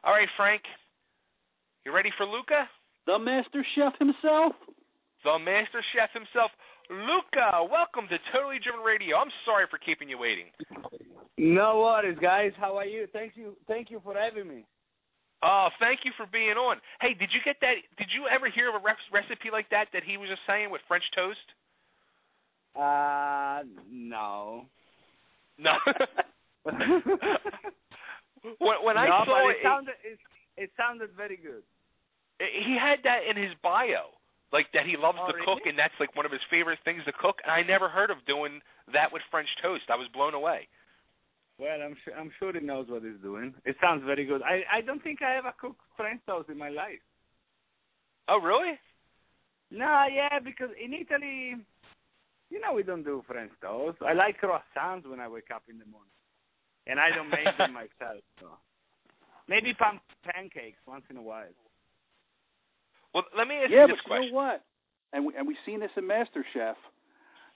All right, Frank, you ready for Luca? The Master Chef himself. The Master Chef himself. Luca, welcome to Totally Driven Radio. I'm sorry for keeping you waiting. No worries, guys. How are you? Thank you for having me. Oh, thank you for being on. Hey, did you get that? Did you ever hear of a recipe like that he was just saying with French toast? No. No. when I saw it sounded very good. He had that in his bio, like that he loves to cook, really? and that's like one of his favorite things to cook. And I never heard of doing that with French toast. I was blown away. Well, I'm sure he knows what he's doing. It sounds very good. I don't think I ever cooked French toast in my life. Oh, really? No, yeah, because in Italy, we don't do French toast. I like croissants when I wake up in the morning, and I don't make them myself. So. Maybe pancakes once in a while. Well, let me ask you this question. You know what? And we've seen this in MasterChef.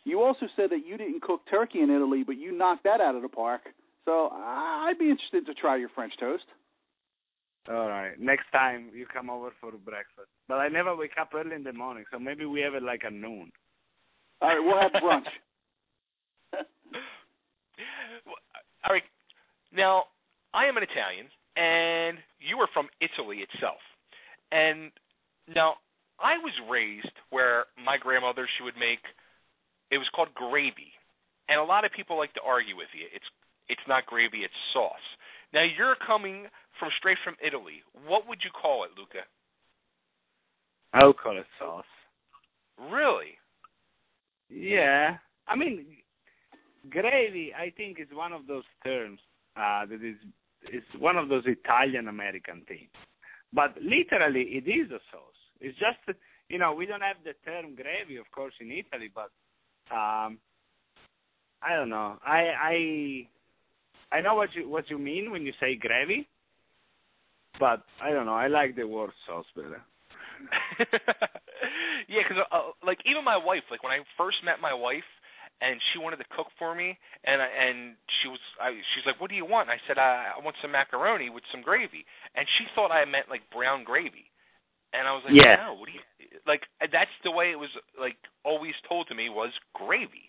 You also said that you didn't cook turkey in Italy, but you knocked that out of the park. So I'd be interested to try your French toast. All right. Next time you come over for breakfast. But I never wake up early in the morning, so maybe we have it like at noon. All right, we'll have brunch. All right. Now, I am an Italian, and you are from Italy itself. And now, I was raised where my grandmother, she would make, it was called gravy. And a lot of people like to argue with you. It's not gravy, it's sauce. Now, you're coming straight from Italy. What would you call it, Luca? I would call it sauce. Really? Yeah. I mean, gravy, I think, is one of those terms that is one of those Italian-American things. But literally, it is a sauce. It's just, we don't have the term gravy, of course, in Italy, but I don't know. I know what you mean when you say gravy, but I don't know. I like the word sauce better. Yeah, because like even my wife, like when I first met my wife, and she wanted to cook for me, and she's like, "What do you want?" And I said, "I want some macaroni with some gravy," and she thought I meant like brown gravy, and I was like, "Yeah, no, what do you like?" That's the way it was like always told to me was gravy,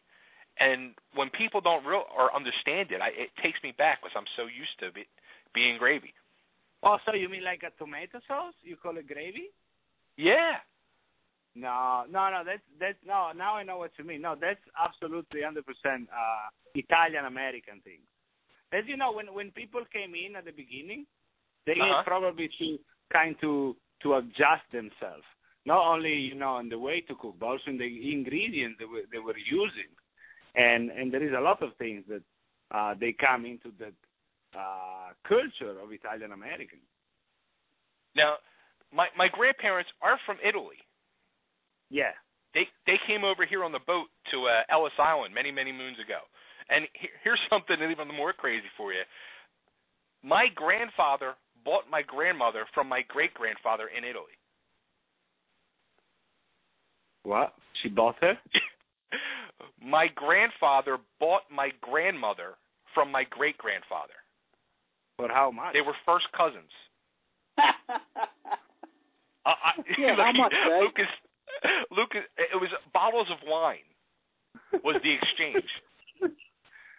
and when people don't or understand it, it takes me back because I'm so used to it being gravy. Oh, so you mean like a tomato sauce? You call it gravy? Yeah. No. That's no. Now I know what you mean. No, that's absolutely 100% Italian American thing. As you know, when people came in at the beginning, they need probably to adjust themselves. Not only in the way to cook, but also in the ingredients they were using, and there is a lot of things that they come into the culture of Italian American. Now, my grandparents are from Italy. Yeah. They came over here on the boat to Ellis Island many, many moons ago. And here's something even more crazy for you. My grandfather bought my grandmother from my great-grandfather in Italy. What? She bought her? My grandfather bought my grandmother from my great-grandfather. For how much? They were first cousins. How much, Lucas, it was bottles of wine was the exchange.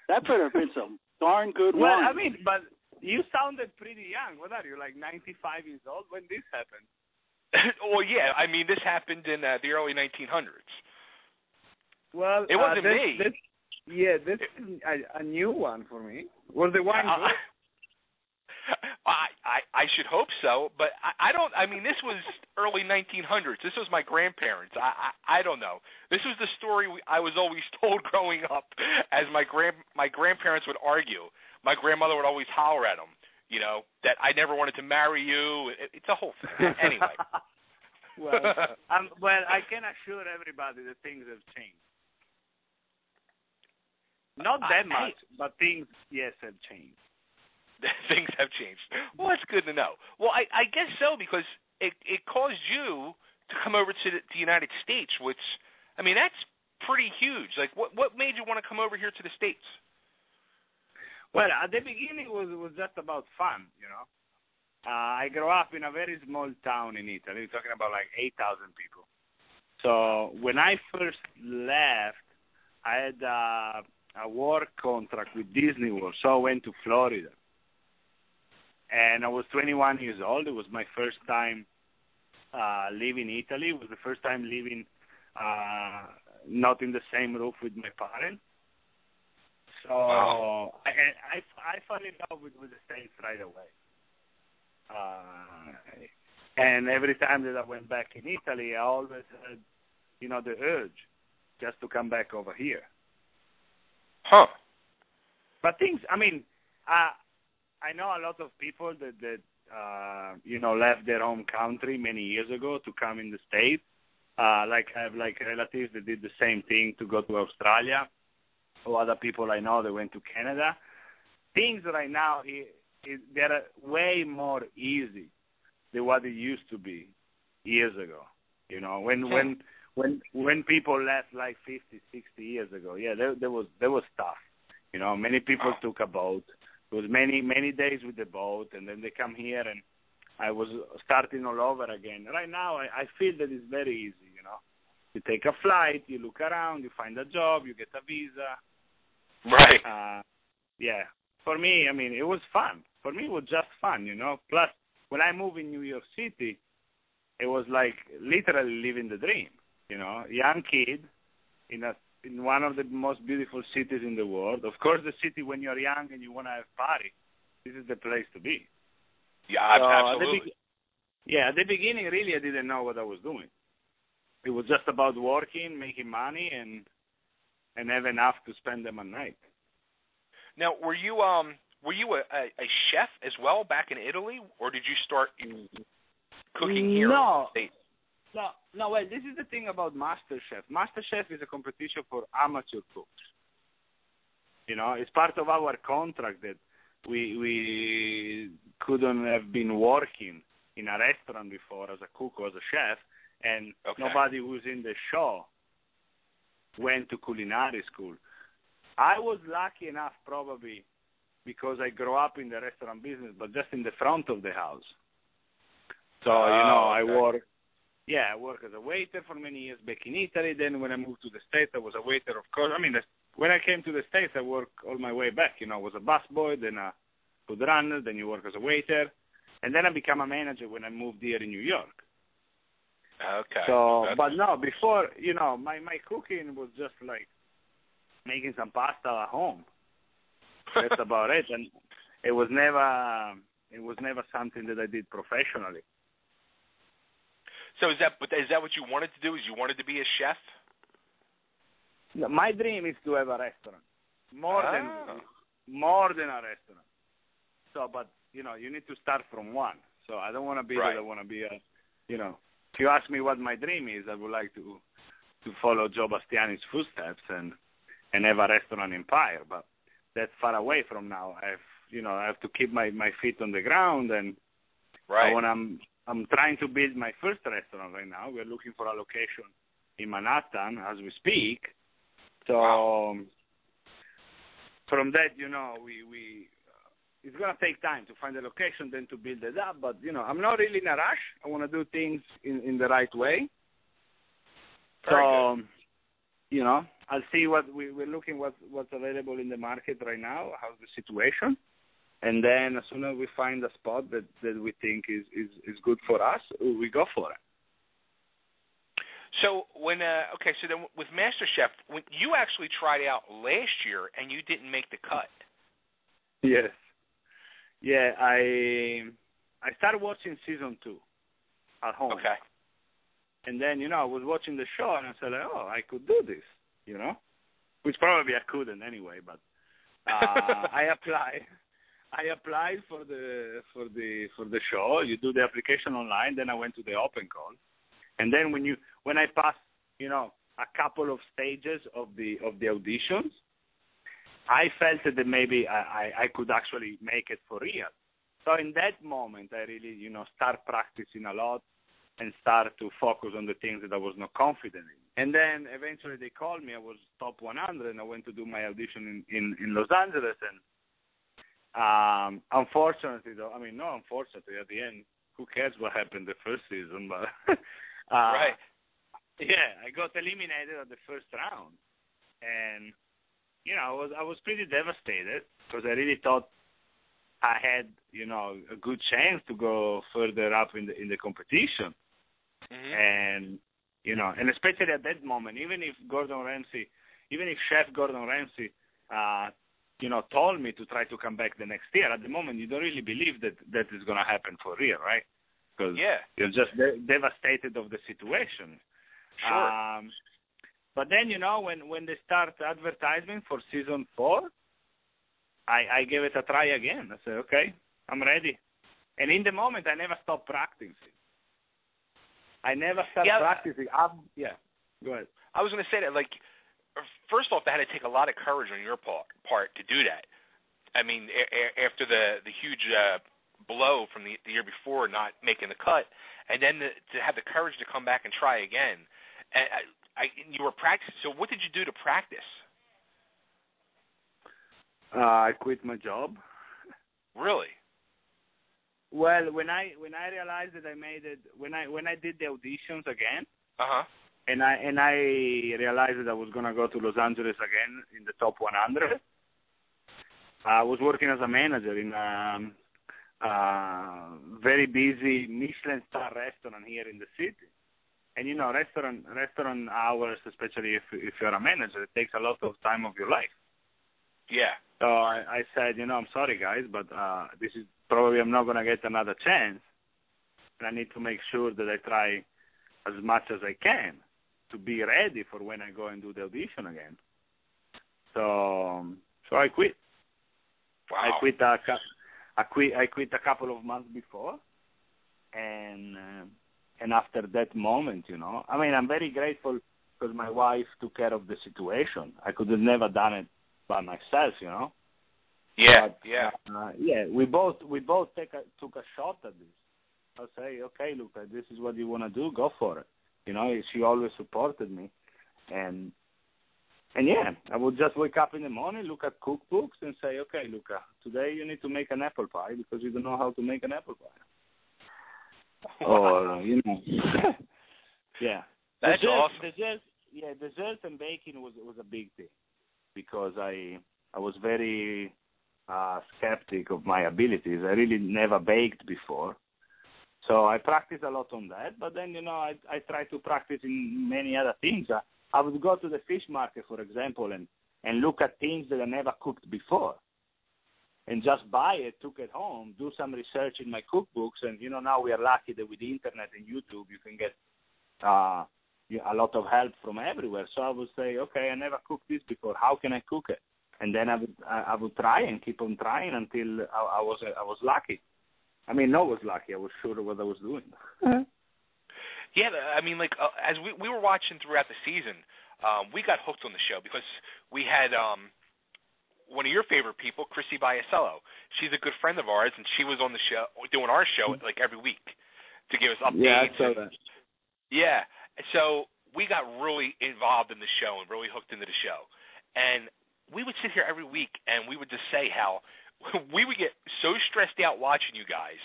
That better have been some darn good wine. Well, I mean, but you sounded pretty young. What are you, like 95 years old when this happened? Well, yeah. I mean, this happened in the early 1900s. Well, it wasn't me. This is a new one for me. Was the wine good? I should hope so, but I don't. I mean, this was early 1900s. This was my grandparents. I don't know. This was the story I was always told growing up. As my grandparents would argue, my grandmother would always holler at them, that I never wanted to marry you. It's a whole thing. Anyway. Well, I can assure everybody that things have changed. Not that much, but things, yes, have changed. Things have changed. Well, that's good to know. Well, I guess so, because it caused you to come over to the United States, which, I mean, that's pretty huge. Like, what made you want to come over here to the States? Well, at the beginning, it was just about fun, I grew up in a very small town in Italy. We're talking about like 8,000 people. So when I first left, I had a work contract with Disney World, so I went to Florida. And I was 21 years old. It was my first time leaving Italy. It was the first time living not in the same roof with my parents. So I fell in love with the States right away. And every time that I went back in Italy, I always had, the urge just to come back over here. Huh. But things, I know a lot of people that left their home country many years ago to come in the States. Like I have relatives that did the same thing to go to Australia, or other people I know that went to Canada. Things right now, they're way more easy than what it used to be years ago. When people left like 50, 60 years ago, there was tough. Many people took a boat. It was many days with the boat, and then they come here, and I was starting all over again. Right now, I feel that it's very easy. You take a flight, you look around, you find a job, you get a visa. Right. For me, it was fun. For me, it was just fun. Plus, when I moved in New York City, it was like literally living the dream. Young kid in one of the most beautiful cities in the world. Of course, the city when you're young and you want to have party, this is the place to be. Yeah, absolutely. At the beginning, really, I didn't know what I was doing. It was just about working, making money, and have enough to spend them at night. Now, were you a chef as well back in Italy, or did you start cooking here in the States? No. Well, this is the thing about Masterchef. Masterchef is a competition for amateur cooks. It's part of our contract that we couldn't have been working in a restaurant before as a cook or as a chef, and nobody who's in the show went to culinary school. I was lucky enough probably because I grew up in the restaurant business, but just in the front of the house. So, I worked as a waiter for many years back in Italy. Then when I moved to the States, I was a waiter, of course. When I came to the States, I worked all my way back. I was a busboy, then a food runner, then you work as a waiter. And then I became a manager when I moved here in New York. Okay. So, but no, before, my cooking was just like making some pasta at home. That's about it. And it was never something that I did professionally. So is that what you wanted to do? Is you wanted to be a chef? No, my dream is to have a restaurant. More than a restaurant. So, but you need to start from one. So I don't want to be that. I want to be if you ask me what my dream is, I would like to follow Joe Bastiani's footsteps and have a restaurant empire. But that's far away from now. I have to keep my feet on the ground, and I'm trying to build my first restaurant right now. We're looking for a location in Manhattan as we speak. So from that, we it's going to take time to find a location, then to build it up. But, I'm not really in a rush. I want to do things in the right way. Very good. I'll see what we're looking what's available in the market right now, how's the situation. And then as soon as we find a spot that we think is good for us, we go for it. So so then with MasterChef, when you actually tried out last year and you didn't make the cut. Yes. Yeah, I started watching season 2 at home. Okay. And then, I was watching the show and I said, I could do this, which probably I couldn't anyway, but I applied for the show. You do the application online. Then I went to the open call, and then when I passed, a couple of stages of the auditions, I felt that maybe I could actually make it for real. So in that moment, I really start practicing a lot and start to focus on the things that I was not confident in. And then eventually they called me. I was top 100, and I went to do my audition in Los Angeles, and Unfortunately, though, I mean, not unfortunately, at the end, who cares what happened the first season? But Right. yeah, I got eliminated at the first round, and I was pretty devastated because I really thought I had a good chance to go further up in the competition, and and especially at that moment, even if Chef Gordon Ramsay told me to try to come back the next year. At the moment, you don't really believe that is going to happen for real, right? Because you're just devastated of the situation. Sure. But then, when they start advertising for season 4, I gave it a try again. I said, okay, I'm ready. And in the moment, I never stopped practicing. I never stopped practicing. Go ahead. I was going to say that, like, first off, that had to take a lot of courage on your part to do that. I mean, after the huge blow from the year before, not making the cut, and then to have the courage to come back and try again. And you were practicing. So what did you do to practice? I quit my job. Really? Well, when I realized that I made it, when I did the auditions again. And I realized that I was going to go to Los Angeles again in the top 100. I was working as a manager in a very busy Michelin star restaurant here in the city. And, restaurant hours, especially if you're a manager, it takes a lot of time of your life. Yeah. So I said, I'm sorry, guys, but this is probably I'm not going to get another chance. And I need to make sure that I try as much as I can to be ready for when I go and do the audition again. So I quit. Wow. I quit a couple of months before, and after that moment, I mean, I'm very grateful because my wife took care of the situation. I could have never done it by myself, Yeah, but, we both took a shot at this. I'll say, okay, Luca, this is what you want to do, go for it. She always supported me, and I would just wake up in the morning, look at cookbooks, and say, okay, Luca, today you need to make an apple pie because you don't know how to make an apple pie. Wow. Or yeah. That's awesome. Desserts and baking was a big thing because I was very skeptic of my abilities. I really never baked before. So I practiced a lot on that, but then, I try to practice in many other things. I would go to the fish market, for example, and look at things that I never cooked before and just buy it, took it home, do some research in my cookbooks, and, now we are lucky that with the internet and YouTube you can get a lot of help from everywhere. So I would say, okay, I never cooked this before. How can I cook it? And then I would try and keep on trying until I was lucky. I mean, no, I was lucky. I was sure of what I was doing. Yeah, I mean, like, as we were watching throughout the season, we got hooked on the show because we had one of your favorite people, Chrissy Biasello. She's a good friend of ours, and she was on the show, doing our show, like, every week to give us updates. Yeah, I saw that. Yeah, so we got really involved in the show and really hooked into the show. And we would sit here every week, and we would just say how we would get so stressed out watching you guys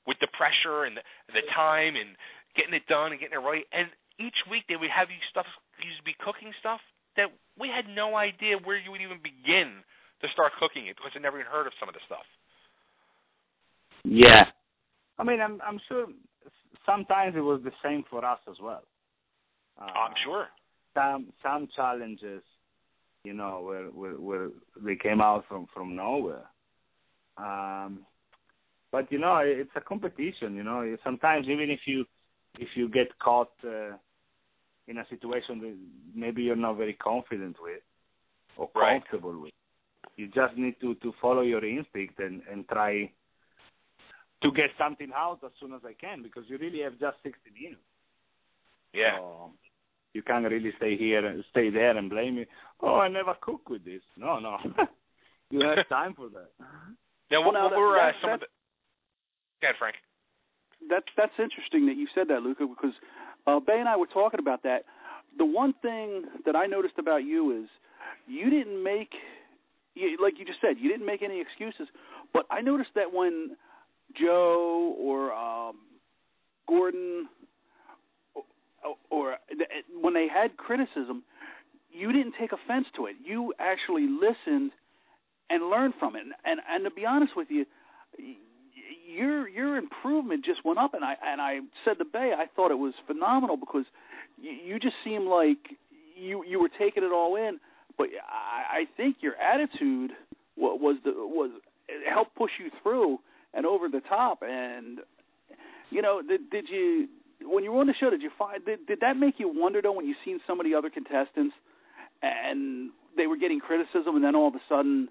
with the pressure and the time and getting it done and getting it right. And each week they would have you be cooking stuff that we had no idea where you would even begin to start cooking it because I never even heard of some of the stuff. Yeah. I mean, I'm sure sometimes it was the same for us as well. I'm sure. Some challenges, where they came out from nowhere. But it's a competition. Sometimes even if you get caught in a situation that maybe you're not very confident with or comfortable with, you just need to follow your instinct and try to get something out as soon as I can because you really have just 60 minutes. Yeah. So you can't really stay there and blame me. Oh, I never cook with this. No. You have time for that. Now, what were some of the... Go ahead, Frank. That's interesting that you said that, Luca, because Bay and I were talking about that. The one thing that I noticed about you is you didn't make like you just said, you didn't make any excuses. But I noticed that when Joe or Gordon or when they had criticism, you didn't take offense to it. You actually listened and learned from it. And to be honest with you, your improvement just went up. And I said to Bay, I thought it was phenomenal because you just seemed like you were taking it all in. But I think your attitude was helped push you through and over the top. And did you, when you were on the show, did that make you wonder though when you seen some of the other contestants and they were getting criticism and then all of a sudden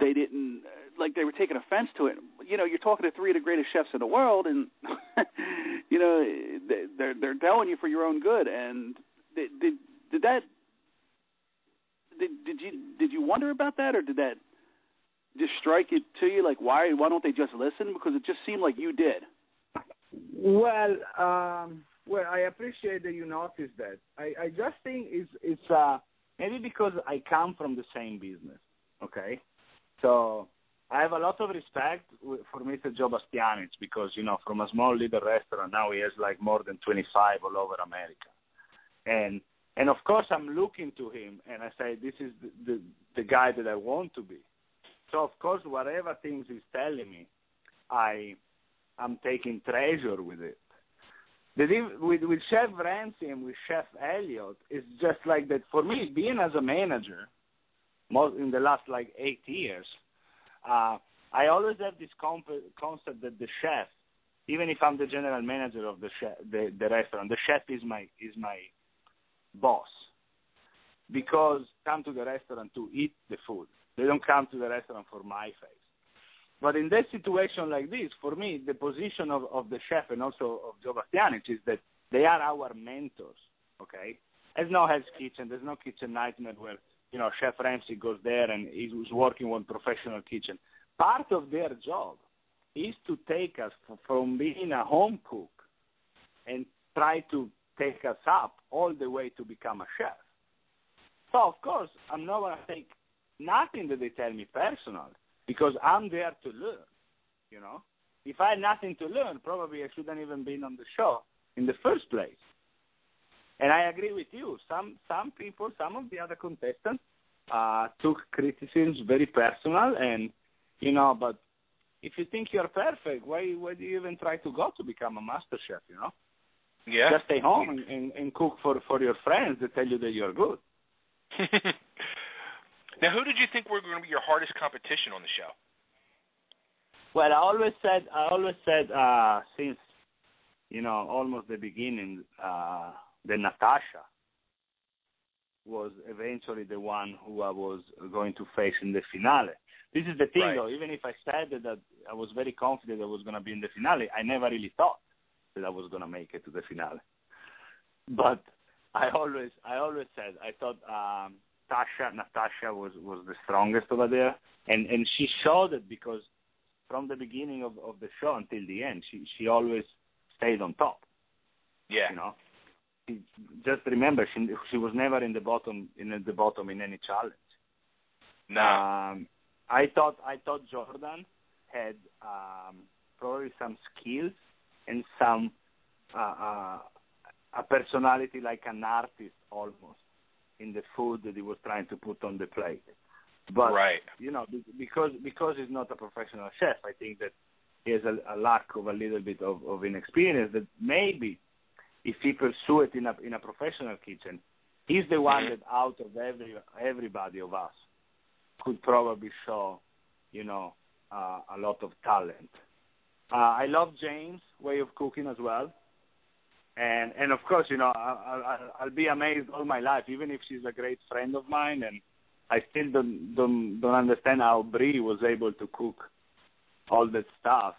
they didn't, like they were taking offense to it? You're talking to three of the greatest chefs in the world, and they're telling you for your own good. And did you wonder about that, or did that just strike it to you like why don't they just listen? Because it just seemed like you did. Well, I appreciate that you noticed that. I just think it's maybe because I come from the same business, okay? So I have a lot of respect for Mr. Joe Bastianich because, from a small little restaurant, now he has like more than 25 all over America. And of course, I'm looking to him, and I say, this is the guy that I want to be. So, of course, whatever things he's telling me, I'm taking treasure with it. With Chef Ramsay and with Chef Elliott, it's just like that. For me, being as a manager, in the last 8 years, I always have this concept that the chef, even if I'm the general manager of the restaurant, the chef is my boss, because come to the restaurant to eat the food. They don't come to the restaurant for my face. But in that situation like this, for me, the position of the chef and also of Joe Bastianich is that they are our mentors, okay? There's no Hell's Kitchen. There's no Kitchen Nightmare where, Chef Ramsay goes there and he's working on professional kitchen. Part of their job is to take us from being a home cook and try to take us up all the way to become a chef. So, of course, I'm not going to take nothing that they tell me personal, because I'm there to learn, If I had nothing to learn, probably I shouldn't even been on the show in the first place. And I agree with you. Some people, some of the other contestants took criticisms very personal, and, but if you think you're perfect, why do you even try to go to become a master chef, Yeah. Just stay home and cook for your friends that tell you that you're good. Now, who did you think were going to be your hardest competition on the show? Well, I always said since, almost the beginning, that Natasha was eventually the one who I was going to face in the finale. This is the thing, right. Though. Even if I said that I was very confident I was going to be in the finale, I never really thought that I was going to make it to the finale. But I always said, I thought Natasha was the strongest over there, and she showed it, because from the beginning of the show until the end, she always stayed on top. Yeah. Just remember, she was never in the bottom in any challenge. No. I thought Jordan had probably some skills and some a personality like an artist almost in the food that he was trying to put on the plate. But right. Because he's not a professional chef, I think that he has a lack of a little bit of inexperience that maybe if he pursue it in a professional kitchen, he's the one that out of everybody of us could probably show, a lot of talent. I love James' way of cooking as well. And of course, I'll be amazed all my life, even if she's a great friend of mine, and I still don't understand how Brie was able to cook all that stuff,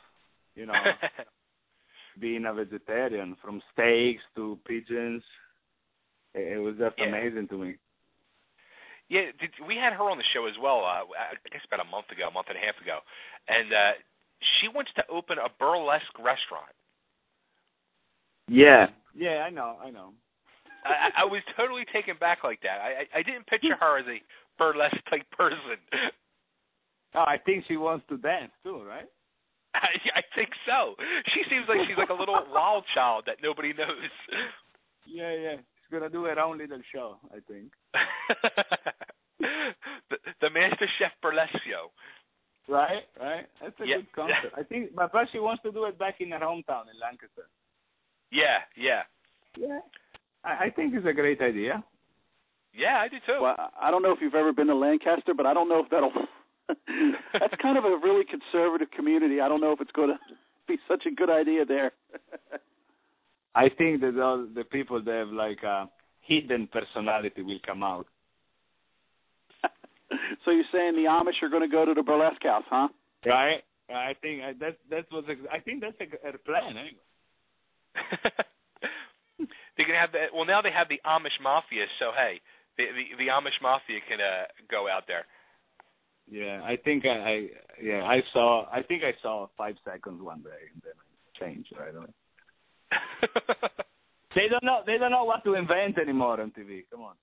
being a vegetarian, from steaks to pigeons. It was just amazing to me. Yeah, we had her on the show as well, I guess about a month and a half ago, and she wants to open a burlesque restaurant. Yeah, I know. I was totally taken back like that. I didn't picture her as a burlesque type person. Oh, I think she wants to dance too, right? I think so. She seems like she's like a little wild child that nobody knows. Yeah. She's gonna do her own little show, I think. the Masterchef burlesque show. Right. That's a good concept. I think, but plus she wants to do it back in her hometown in Lancaster. Yeah. Yeah. I think it's a great idea. Yeah, I do too. Well, I don't know if you've ever been to Lancaster, but I don't know if that'll. That's kind of a really conservative community. I don't know if it's going to be such a good idea there. I think that all the people that have like a hidden personality will come out. So you're saying the Amish are going to go to the burlesque house, huh? Right. I think that's what I think that's a plan anyway. They're gonna have well, now they have the Amish Mafia, so hey, the Amish Mafia can go out there. Yeah, I think I saw 5 seconds one day and then it changed right away. They don't know what to invent anymore on TV. Come on.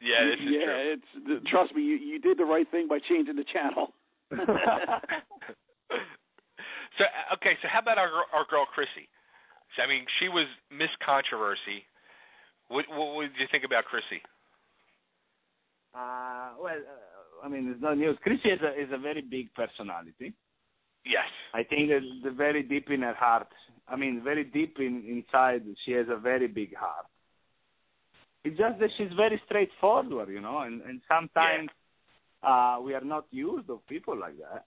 Yeah, this is true. It's trust me, you did the right thing by changing the channel. So how about our girl Chrissy? I mean, she was Miss Controversy. What did you think about Chrissy? I mean, it's no news. Chrissy is a very big personality. Yes. I think that very deep in her heart, I mean, very deep inside, she has a very big heart. It's just that she's very straightforward, and sometimes we are not used of people like that.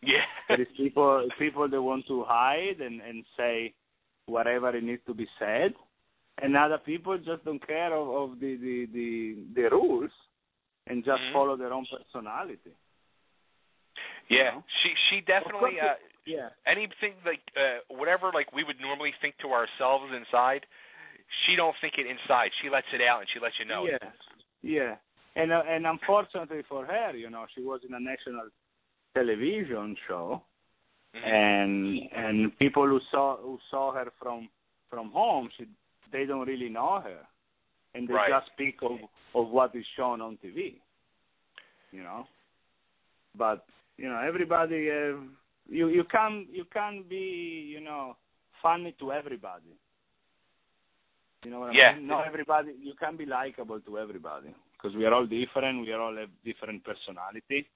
Yeah. There is people that want to hide and say whatever it needs to be said, and other people just don't care of the rules and just follow their own personality. Yeah, she definitely anything like whatever like we would normally think to ourselves inside, she don't think it inside. She lets it out and she lets you know. Yeah. And unfortunately for her, she was in a national television show, and people who saw her from home, they don't really know her, and they just speak of what is shown on TV. But everybody you can't be funny to everybody. You know what I mean? Not everybody. You can't be likable to everybody because we are all different. We all have different personality.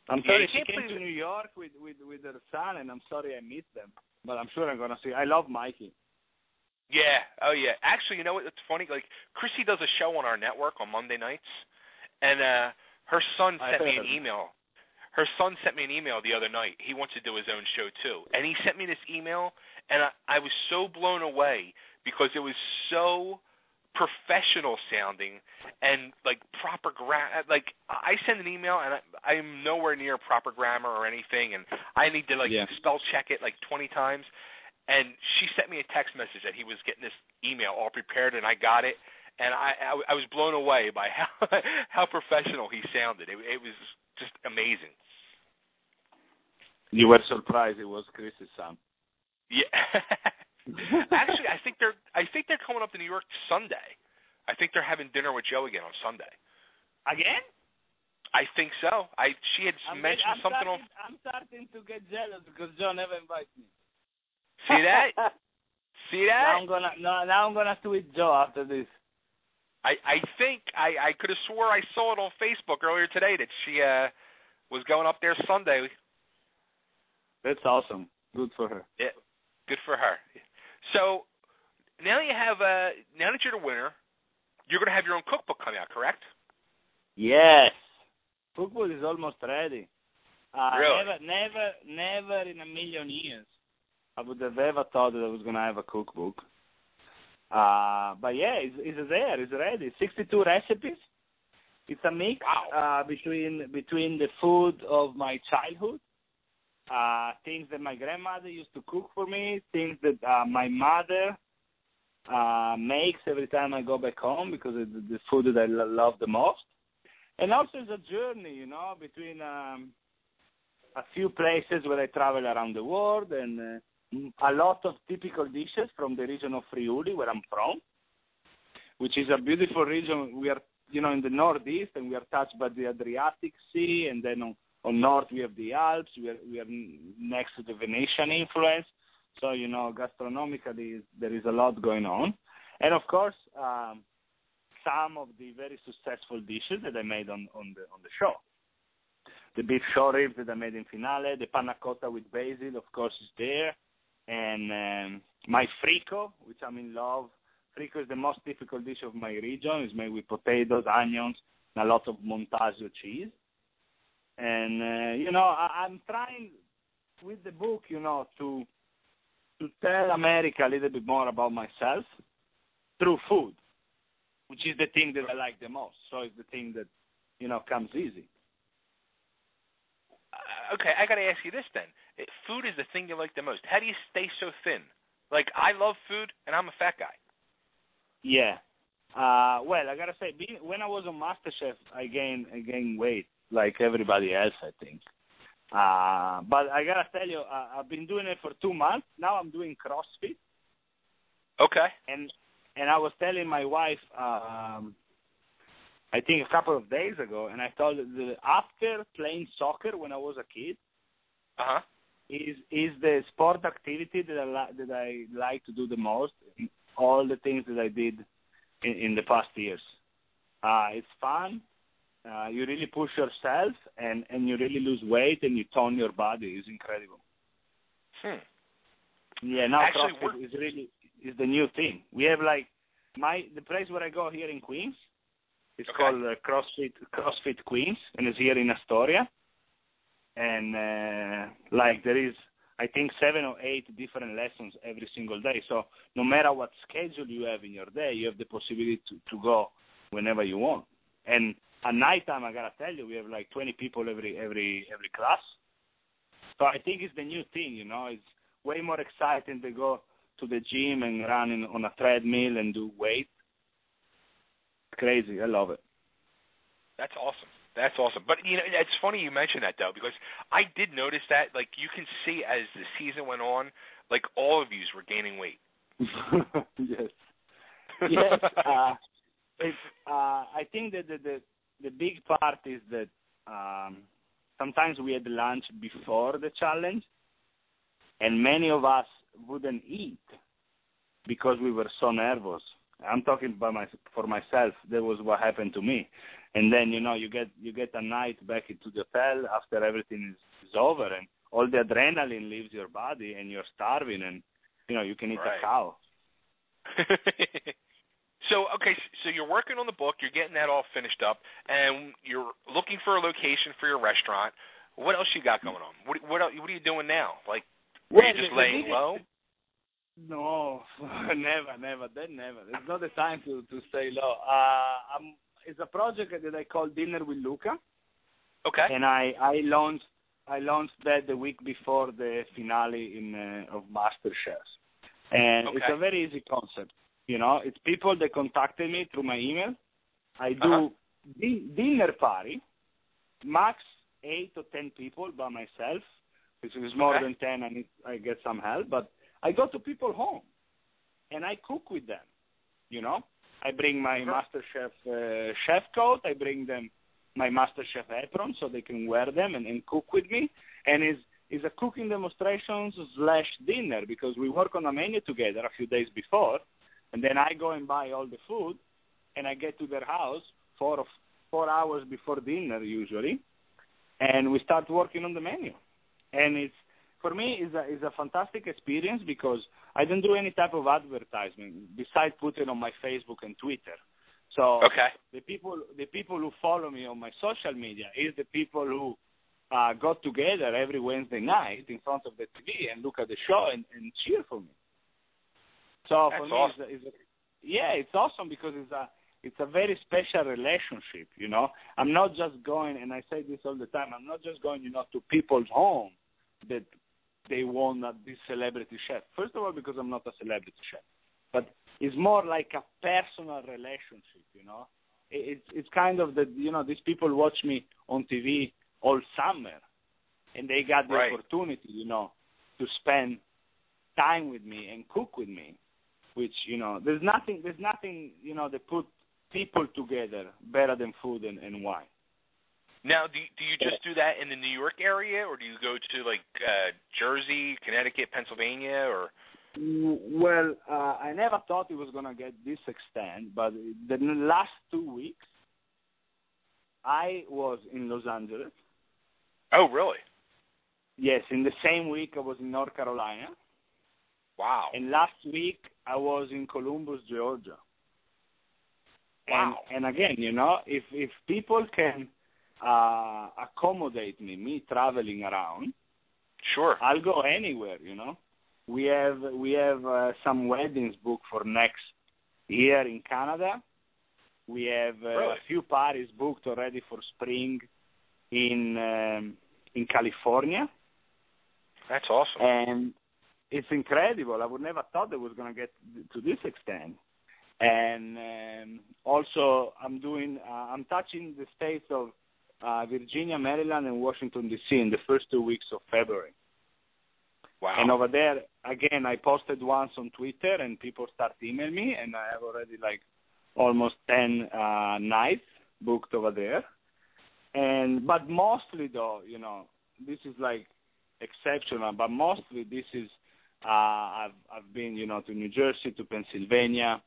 I'm sorry she came to New York with her son, and I'm sorry I missed them. But I'm sure I'm gonna see. I love Mikey. Yeah. Oh yeah. Actually, you know what? It's funny. Like Chrissy does a show on our network on Monday nights, and her son sent me an email. Her son sent me an email the other night. He wants to do his own show too, and he sent me this email, and I was so blown away because it was so professional sounding and like proper grammar. Like I send an email and I'm nowhere near proper grammar or anything, and I need to spell check it like 20 times. And she sent me a text message that he was getting this email all prepared, and I got it, and I was blown away by how professional he sounded. It was just amazing. You were surprised it was Chris's son. Yeah. Actually, I think they're coming up to New York Sunday. I think they're having dinner with Joe again on Sunday. Again? I think so. She had mentioned something on. I'm starting to get jealous because Joe never invites me. See that? See that? Now I'm gonna tweet Joe after this. I think I could have swore I saw it on Facebook earlier today that she was going up there Sunday. That's awesome. Good for her. Yeah, good for her. So now that you're the winner, you're going to have your own cookbook come out, correct? Yes. Cookbook is almost ready. Really? Never in a million years I would have ever thought that I was going to have a cookbook. But yeah, it's there. It's ready. 62 recipes. It's a mix between the food of my childhood, things that my grandmother used to cook for me, things that my mother makes every time I go back home because it's the food that I love the most. And also it's a journey, between a few places where I travel around the world and a lot of typical dishes from the region of Friuli, where I'm from, which is a beautiful region. We are, in the northeast, and we are touched by the Adriatic Sea, and then on north we have the Alps. We are next to the Venetian influence. So, gastronomically, there is a lot going on. And, of course, some of the very successful dishes that I made on the show. The beef short ribs that I made in finale, the panna cotta with basil, of course, is there. And my frico, which I'm in love. Frico is the most difficult dish of my region. It's made with potatoes, onions, and a lot of Montasio cheese. And, I'm trying with the book, to tell America a little bit more about myself through food, which is the thing that I like the most. So it's the thing that, comes easy. Okay, I got to ask you this then. Food is the thing you like the most. How do you stay so thin? Like, I love food, and I'm a fat guy. Yeah. Well, I got to say, when I was on Masterchef, I gained weight like everybody else, I think. But I got to tell you, I've been doing it for 2 months. Now I'm doing CrossFit. Okay. And I was telling my wife, I think a couple of days ago, and I told her that after playing soccer when I was a kid, is the sport activity that I like to do the most. All the things that I did in the past years. It's fun. You really push yourself, and you really lose weight, and you tone your body. It's incredible. Yeah, now actually, CrossFit is the new thing. We have the place where I go here in Queens. It's called CrossFit Queens, and it's here in Astoria. And there is, I think, 7 or 8 different lessons every single day. So no matter what schedule you have in your day, you have the possibility to go whenever you want. And at nighttime, I gotta tell you, we have 20 people every class. So I think it's the new thing. It's way more exciting to go to the gym and run on a treadmill and do weight. Crazy. I love it. That's awesome. But, it's funny you mentioned that, though, because I did notice that, you can see as the season went on, all of yous were gaining weight. Yes. Yes. I think that the big part is that sometimes we had lunch before the challenge, and many of us wouldn't eat because we were so nervous. I'm talking for myself. That was what happened to me. And then, you get a night back into the hotel after everything is over, and all the adrenaline leaves your body, and you're starving, and, you can eat a cow. So you're working on the book. You're getting that all finished up, and you're looking for a location for your restaurant. What else you got going on? What are you doing now? Are you just laying low? No, never. There's not the time to stay low. It's a project that I call Dinner with Luca. Okay. And I launched that the week before the finale of Masterchef. And it's a very easy concept. It's people that contacted me through my email. I do dinner party, max 8 or 10 people by myself. If it's more than 10, I get some help. But I go to people's home, and I cook with them, I bring my Masterchef chef coat. I bring them my Masterchef apron so they can wear them and cook with me. And it's a cooking demonstrations / dinner because we work on a menu together a few days before, and then I go and buy all the food, and I get to their house 4 hours before dinner usually, and we start working on the menu. And for me, is a fantastic experience because I don't do any type of advertisement besides putting on my Facebook and Twitter. So the people who follow me on my social media is the people who got together every Wednesday night in front of the TV and look at the show and cheer for me. So for me, awesome. It's awesome because it's a very special relationship. I'm not just going, and I say this all the time. I'm not just going, to people's home that they want this celebrity chef. First of all, because I'm not a celebrity chef, but it's more like a personal relationship, It's kind of that, these people watch me on TV all summer, and they got the opportunity, to spend time with me and cook with me, which, you know, there's nothing, you know, that put people together better than food and wine. Now, do you just do that in the New York area, or do you go to like Jersey, Connecticut, Pennsylvania, or? Well, I never thought it was gonna get this extent, but the last 2 weeks, I was in Los Angeles. Oh, really? Yes, in the same week I was in North Carolina. Wow. And last week I was in Columbus, Georgia. Wow. And again, you know, if people can accommodate me traveling around, sure, I'll go anywhere, you know. We have some weddings booked for next year in Canada. We have really? a few parties booked already for spring in California. That's awesome. And it's incredible. I would never thought it was going to get to this extent. And also, I'm touching the states of Virginia, Maryland, and Washington, D.C. in the first 2 weeks of February. Wow. And over there, again, I posted once on Twitter, and people start emailing me, and I have already like almost 10 nights booked over there. But mostly, though, you know, this is like exceptional. But mostly, this is I've been, you know, to New Jersey, to Pennsylvania.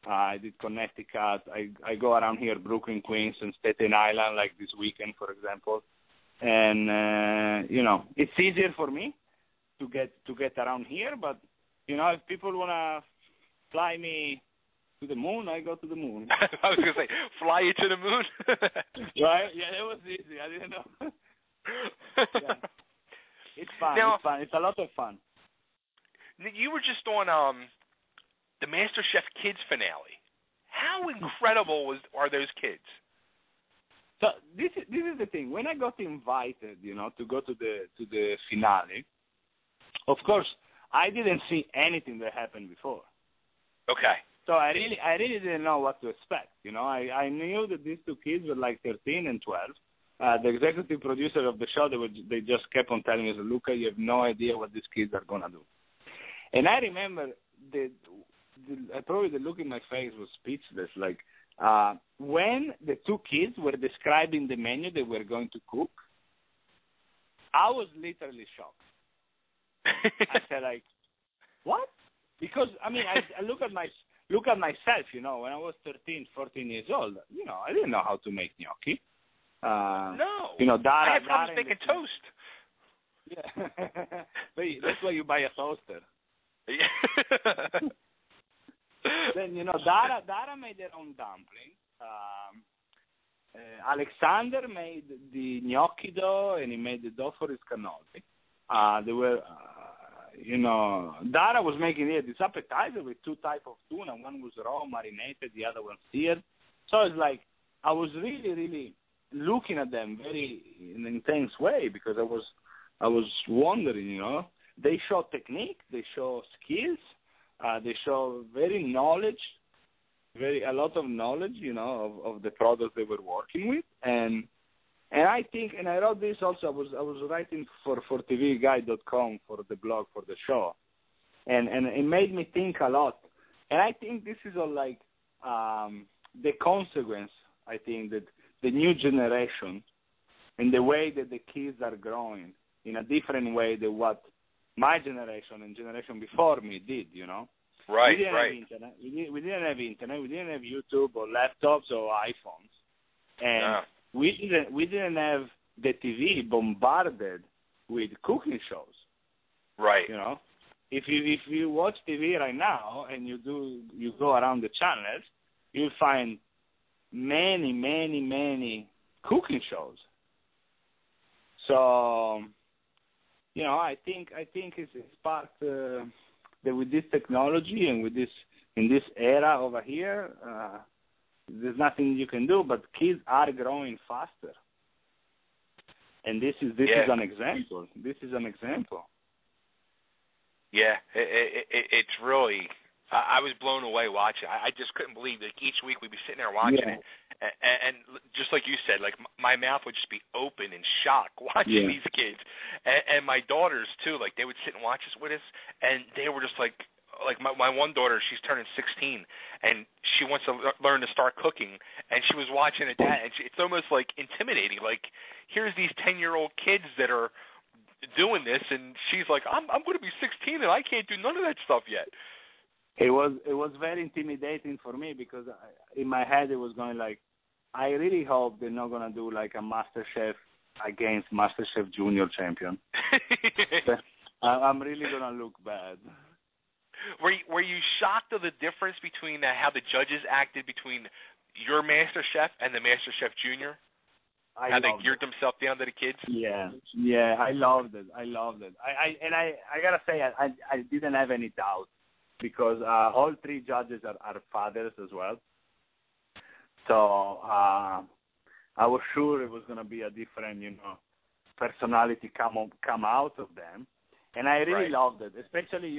I did Connecticut. I go around here, Brooklyn, Queens, and Staten Island, like this weekend, for example. And you know, it's easier for me to get around here. But you know, if people wanna fly me to the moon, I go to the moon. I was gonna say, fly you to the moon. Right? Yeah, that was easy. I didn't know. Yeah. It's fun. Now, it's fun. It's a lot of fun. You were just on the Masterchef Kids finale. How incredible are those kids? So this is the thing. When I got invited, you know, to go to the finale, of course, I didn't see anything that happened before. Okay. So I really didn't know what to expect. You know, I knew that these two kids were like 13 and 12. The executive producer of the show, they just kept on telling us, Luca, you have no idea what these kids are gonna do. And I remember probably the look in my face was speechless. Like when the two kids were describing the menu they were going to cook, I was literally shocked. I said, like, what? Because I mean, I look at myself. You know, when I was 13, 14 years old, you know, I didn't know how to make gnocchi. No. You know, I had problems making toast. Yeah. But that's why you buy a toaster. Yeah. Then, you know, Dara made their own dumpling. Alexander made the gnocchi dough, and he made the dough for his cannoli. They were, you know, Dara was making this appetizer with two types of tuna. One was raw, marinated, the other one seared. So it's like I was really, really looking at them very in an intense way because I was wondering, you know. They show technique, they show skills, they show a lot of knowledge, you know, of the products they were working with, and I think, and I wrote this also. I was writing for TVGuide.com for the blog for the show, and it made me think a lot, and I think this is all like the consequence. I think that the new generation and the way that the kids are growing in a different way than what my generation and generation before me did, you know. Right, we didn't right. have internet. We didn't have internet. We didn't have YouTube or laptops or iPhones, and we didn't have the TV bombarded with cooking shows. Right. You know, if you watch TV right now and you go around the channels, you'll find many cooking shows. So, you know, I think it's part that with this technology and with this in this era over here, there's nothing you can do. But kids are growing faster, and this is an example. This is an example. Yeah, it's really I was blown away watching. I just couldn't believe that each week we'd be sitting there watching it, and just like you said, like my mouth would just be open in shock watching these kids, and my daughters too. Like they would sit and watch us with us, and they were just like my one daughter, she's turning 16, and she wants to learn to start cooking, and she was watching it. And it's almost like intimidating. Like here's these 10-year-old kids that are doing this, and she's like, I'm going to be 16 and I can't do none of that stuff yet. It was very intimidating for me because in my head it was going like, I really hope they're not gonna do like a Masterchef against Masterchef Junior champion. I'm really gonna look bad. Were you shocked of the difference between how the judges acted between your MasterChef and the MasterChef Junior? How they geared themselves down to the kids? Yeah, I loved it. I gotta say I didn't have any doubt. Because all three judges are fathers as well. So I was sure it was going to be a different, personality come out of them. And I really loved it, especially,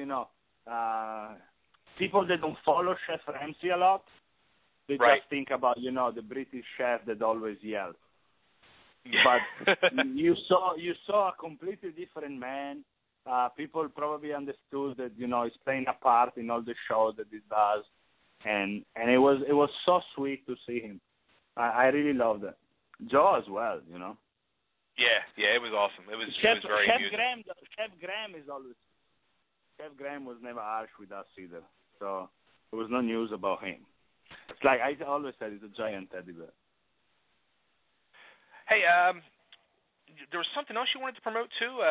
people that don't follow Chef Ramsay a lot, they just think about, the British chef that always yells. Yeah. But you saw a completely different man. People probably understood that he's playing a part in all the shows that he does, and it was so sweet to see him. I really loved it. Joe as well, Yeah, it was awesome. It was very amusing. Chef Graham was never harsh with us either, so there was no news about him. It's like I always said, he's a giant teddy bear. Hey, there was something else you wanted to promote too.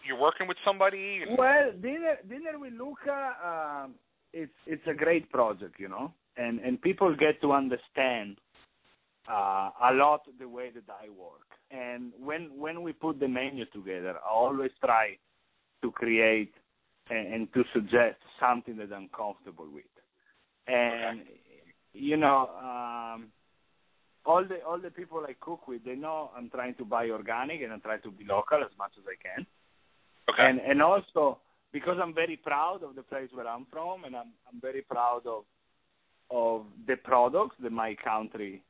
You're working with somebody? Well, dinner with Luca, it's a great project, and people get to understand a lot the way that I work. And when we put the menu together, I always try to create and to suggest something that I'm comfortable with. And all the people I cook with, they know I'm trying to buy organic and I'm trying to be local as much as I can. Okay. And also because I'm very proud of the place where I'm from, and I'm very proud of the products that my country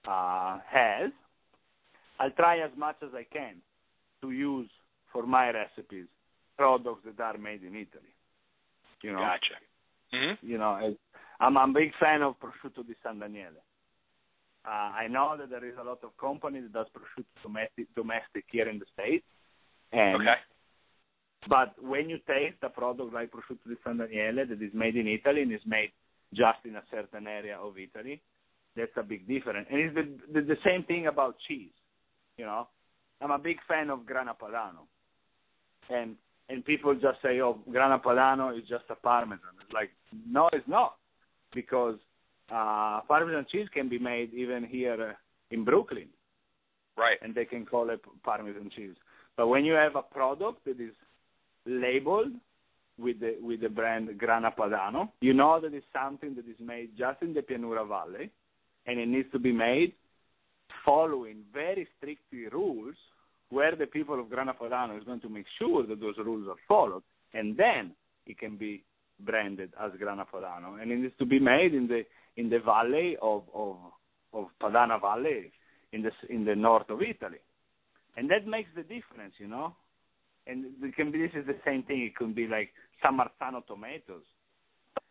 has, I'll try as much as I can to use for my recipes products that are made in Italy. Gotcha. Mm-hmm. I'm a big fan of prosciutto di San Daniele. I know that there is a lot of companies that does prosciutto domestic here in the States. But when you taste a product like prosciutto di San Daniele that is made in Italy and is made just in a certain area of Italy, that's a big difference. And it's the same thing about cheese. I'm a big fan of Grana Padano. And people just say, oh, Grana Padano is just a Parmesan. It's like, no, it's not. Because Parmesan cheese can be made even here in Brooklyn. Right. And they can call it Parmesan cheese. But when you have a product that is labeled with the brand Grana Padano, you know that it's something that is made just in the Pianura Valley, and it needs to be made following very strictly rules where the people of Grana Padano is going to make sure that those rules are followed, and then it can be branded as Grana Padano. And it needs to be made in the valley of Padana Valley in the north of Italy. And that makes the difference, And this is the same thing. It can be like San Marzano tomatoes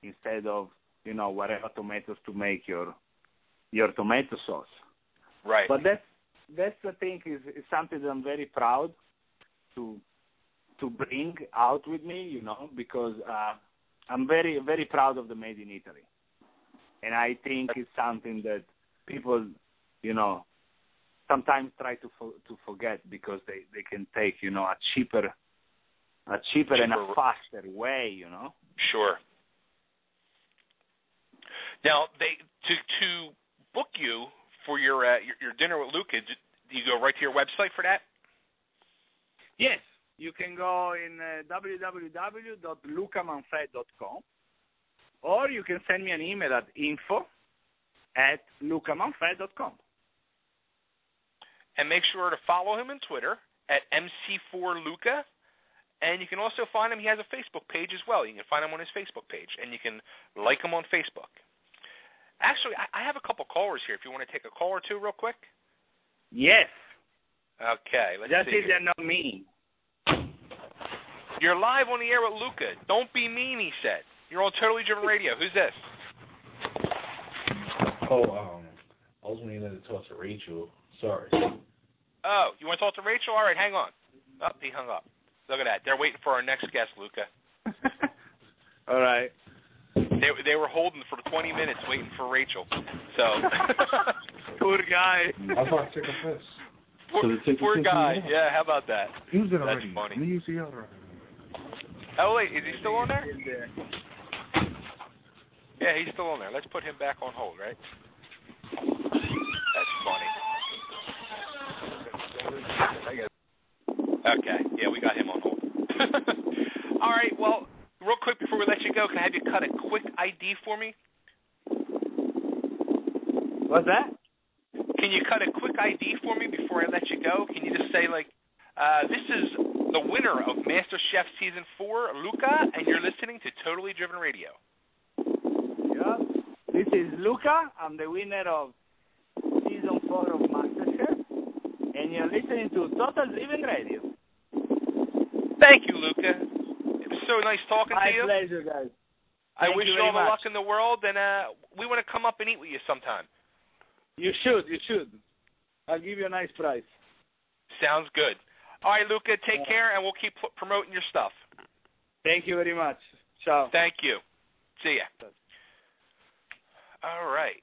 instead of, whatever tomatoes to make your tomato sauce. Right. But that's the thing is something that I'm very proud to bring out with me, because I'm very, very proud of the Made in Italy. And I think it's something that people, sometimes try to forget because they can take, a cheaper and a faster way, Sure. Now, to book you for your dinner with Luca, do you go right to your website for that? Yes, you can go in www.lucamanfe.com, or you can send me an email at info@lucamanfe.com. And make sure to follow him on Twitter at MC4Luca And you can also find him. He has a Facebook page as well. You can find him on his Facebook page, and you can like him on Facebook. Actually, I have a couple callers here if you want to take a call or two real quick. Yes. Okay, let's Just see. if they're not mean. You're live on the air with Luca. Don't be mean, he said. You're on Totally Driven Radio. Who's this? Oh, I was meaning to talk to Rachel. Sorry. Oh, you want to talk to Rachel? All right, hang on. Oh, he hung up. Look at that. They're waiting for our next guest, Luca. All right. They were holding for 20 minutes waiting for Rachel. So Poor guy. I thought take a piss. Poor guy. Yeah, how about that? Use it That's already. funny. Use the other. Oh, wait, is he still on there? Yeah, he's still on there. Let's put him back on hold, right? That's funny. Okay, yeah, we got him on hold. All right, well, real quick before we let you go, can I have you cut a quick ID for me? What's that? Can you cut a quick ID for me before I let you go? Can you just say, like, this is the winner of Masterchef Season 4, Luca, and you're listening to Totally Driven Radio. Yeah. This is Luca. I'm the winner of Season 4 of Masterchef, and you're listening to Total Driven Radio. Thank you, Luca. It was so nice talking to you. My pleasure, guys. I wish you all the much. luck in the world, and we want to come up and eat with you sometime. You should. I'll give you a nice price. Sounds good. All right, Luca, take care, and we'll keep promoting your stuff. Thank you very much. Ciao. Thank you. See ya. All right.